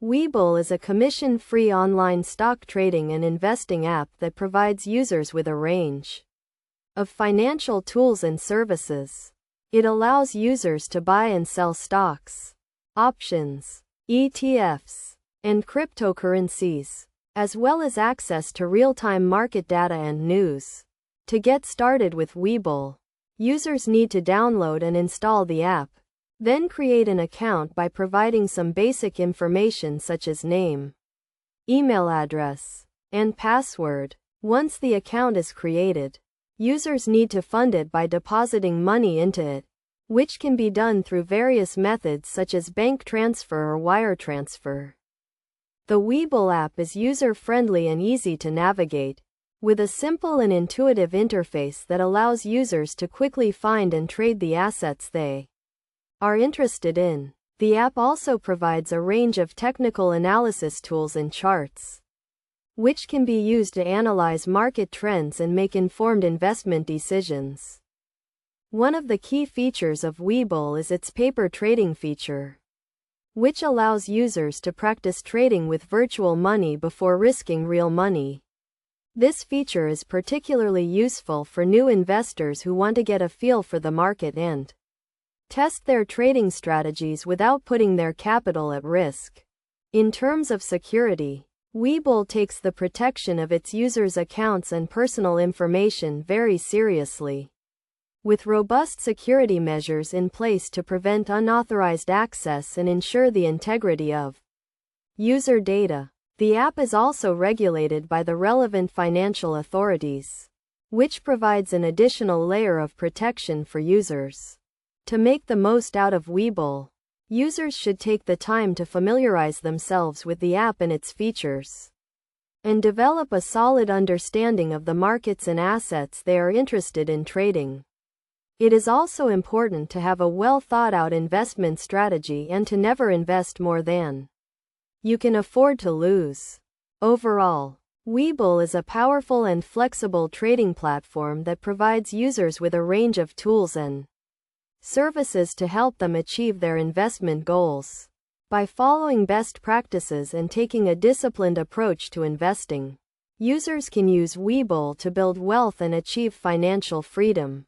Webull is a commission-free online stock trading and investing app that provides users with a range of financial tools and services. It allows users to buy and sell stocks, options, ETFs, and cryptocurrencies, as well as access to real-time market data and news. To get started with Webull, users need to download and install the app, then create an account by providing some basic information such as name, email address, and password. Once the account is created, users need to fund it by depositing money into it, which can be done through various methods such as bank transfer or wire transfer. The Webull app is user-friendly and easy to navigate, with a simple and intuitive interface that allows users to quickly find and trade the assets they are interested in. The app also provides a range of technical analysis tools and charts, which can be used to analyze market trends and make informed investment decisions. One of the key features of Webull is its paper trading feature, which allows users to practice trading with virtual money before risking real money. This feature is particularly useful for new investors who want to get a feel for the market and test their trading strategies without putting their capital at risk. In terms of security, Webull takes the protection of its users' accounts and personal information very seriously, with robust security measures in place to prevent unauthorized access and ensure the integrity of user data. The app is also regulated by the relevant financial authorities, which provides an additional layer of protection for users. To make the most out of Webull, users should take the time to familiarize themselves with the app and its features, and develop a solid understanding of the markets and assets they are interested in trading. It is also important to have a well-thought-out investment strategy and to never invest more than you can afford to lose. Overall, Webull is a powerful and flexible trading platform that provides users with a range of tools and services to help them achieve their investment goals. By following best practices and taking a disciplined approach to investing, users can use Webull to build wealth and achieve financial freedom.